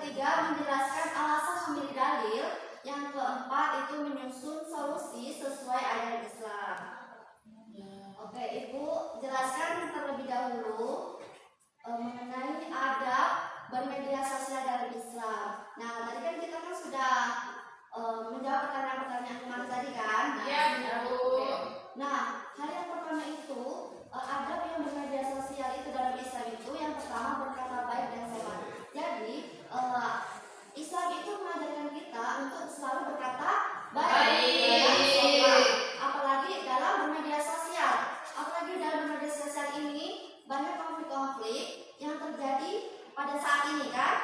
ketiga menjelaskan alasan memilih dalil. Yang keempat itu menyusun solusi sesuai ajaran Islam. Oke, Ibu jelaskan terlebih dahulu mengenai adab bermedia sosial dalam Islam. Nah, tadi kan kita sudah menjawab pertanyaan-pertanyaan kemarin tadi kan? Nah, hal yang pertama itu adab yang bermedia sosial itu dalam Islam itu yang pertama berkata baik dan sopan. Jadi Islam itu mengajarkan kita untuk selalu berkata baik dan sopan. Apalagi dalam bermedia sosial. Apalagi dalam bermedia sosial ini banyak konflik-konflik yang terjadi pada saat ini kan?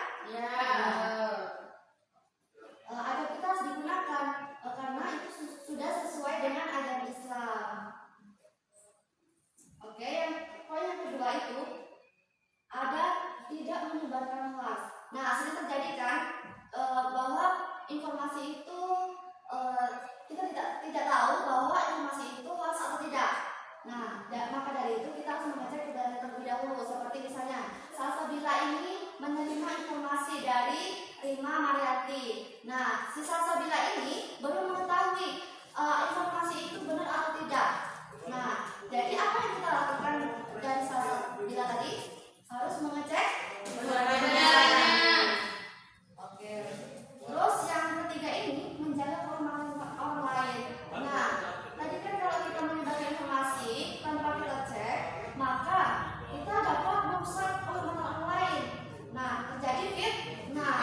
Adab kita harus digunakan karena itu sudah sesuai dengan ajaran Islam. Oke, poin yang kedua itu adab tidak menyebarkan hoax. Nah, sering terjadi kan bahwa informasi itu kita tidak tahu bahwa informasi itu hoax atau tidak. Nah, maka dari itu kita harus mengecek terlebih dahulu. Seperti misalnya Salsabila ini menerima informasi dari Rima Mariati. Nah, si Salsabila ini baru mengetahui informasi itu benar atau tidak. Nah, jadi apa yang kita lakukan dari Salsabila tadi? Harus mengecek kebenarannya. Oke. Terus yang ketiga ini menjaga kehormatan orang lain. Nah, tadi kan kalau kita menyebarkan informasi tanpa kita cek, maka kita dapat merusak kehormatan orang lain. Nah, terjadi fitnah.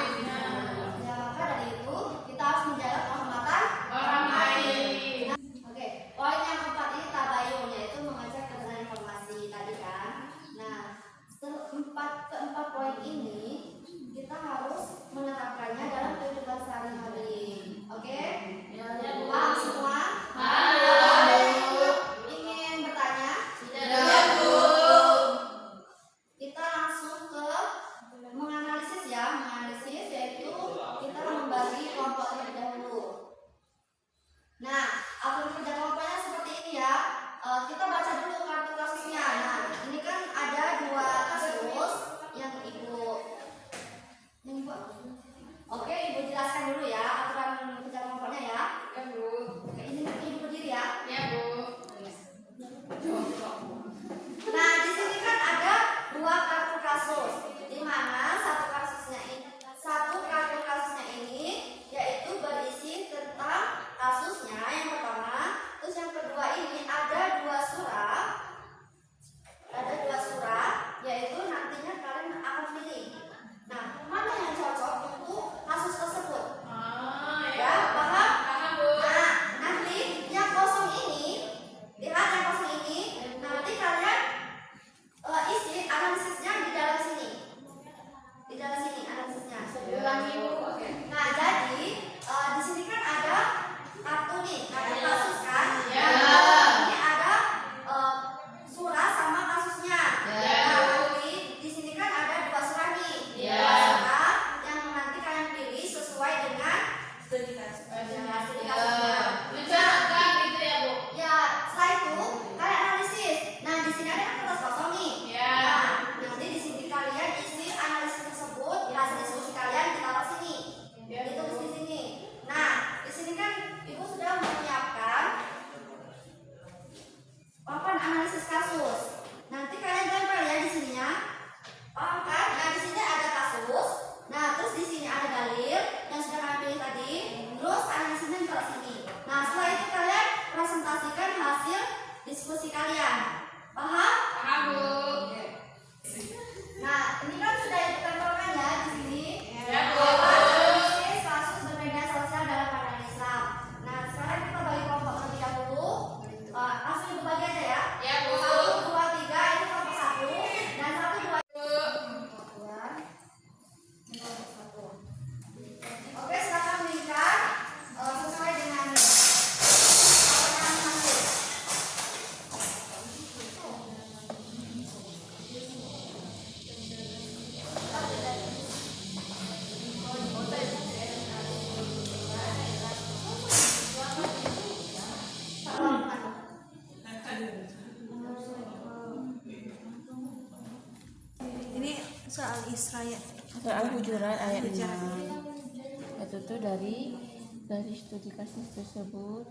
Ya, maka dari itu kita harus menjaga kehormatan orang lain. Oke, poin yang keempat ini tabayun, yaitu mengecek kebenaran informasi tadi kan. Nah, keempat poin ini kita harus menetapkannya dalam kehidupan sehari-hari. Oke? Paham semua? Ada yang ingin bertanya? Tidak, Bu. Kita langsung ke menganalisis ya. Menganalisis yaitu kita membagi kelompok terlebih dahulu. Nah, alur kerja kelompoknya seperti ini ya. Kita baca dulu kartu kasusnya. Nah, ini kan ada 2 kasus yang Ibu. Oke, Ibu jelaskan dulu ya aturan kerja kelompoknya ya. Ya, Bu. Oke, ini Ibu berdiri ya. Ya, Bu. Nah, di sini kan ada 2 kartu kasus, di mana satu kartu kasusnya ini yaitu berisi tentang kasusnya yang pertama, terus yang kedua ini ada 2 surat. Ada 2 surat, yaitu nantinya kalian akan pilih. Nah, mana yang cocok untuk kasus tersebut? Ya, paham? Nah, nanti yang kosong ini, lihat yang kosong ini, nanti kalian isi analisisnya di dalam sini. Di dalam sini analisisnya. Oke. Nah, jadi di sini kan ada kartu nih, kartu kasus kan? Ya. Ini ada surat sama kasusnya. Nah, di sini kan ada 2 surat nih. Dua surat yang nanti kalian pilih sesuai dengan studi kasusnya. Mencatatkan gitu ya, Bu. Ya, setelah itu kalian analisis. Nah, di sini ada kertas kosong nih. Nah, nanti di sini kalian isi analisis tersebut, hasil diskusi kalian ditaruh sini. Ditulis di sini. Nah, di sini kan Ibu sudah menyiapkan papan analisis kasus. Nanti kalian tempel ya di sininya. Paham kan? Nah, di sini ada kasus. Nah, terus di sini ada dalil yang sudah kalian pilih tadi. Terus analisisnya di sini. Nah, setelah itu kalian presentasikan hasil diskusi kalian. Paham? Paham, Bu. Nah, ini kan sudah ditempelkan ya di sini. Ya, Bu. Analisis kasus bermedia sosial dalam pandangan Islam. Nah, sekarang kita bagi kelompok terlebih dahulu. Langsung Ibu bagi aja ya. Ya, Bu. 1, 2, 3 itu kelompok 1 dan 1, 2. Oke, silakan berikan sesuai dengan pertanyaan masing-masing. Ini soal Isra ya. Surat Al-Hujurat ayat 6. Itu tuh dari studi kasus tersebut.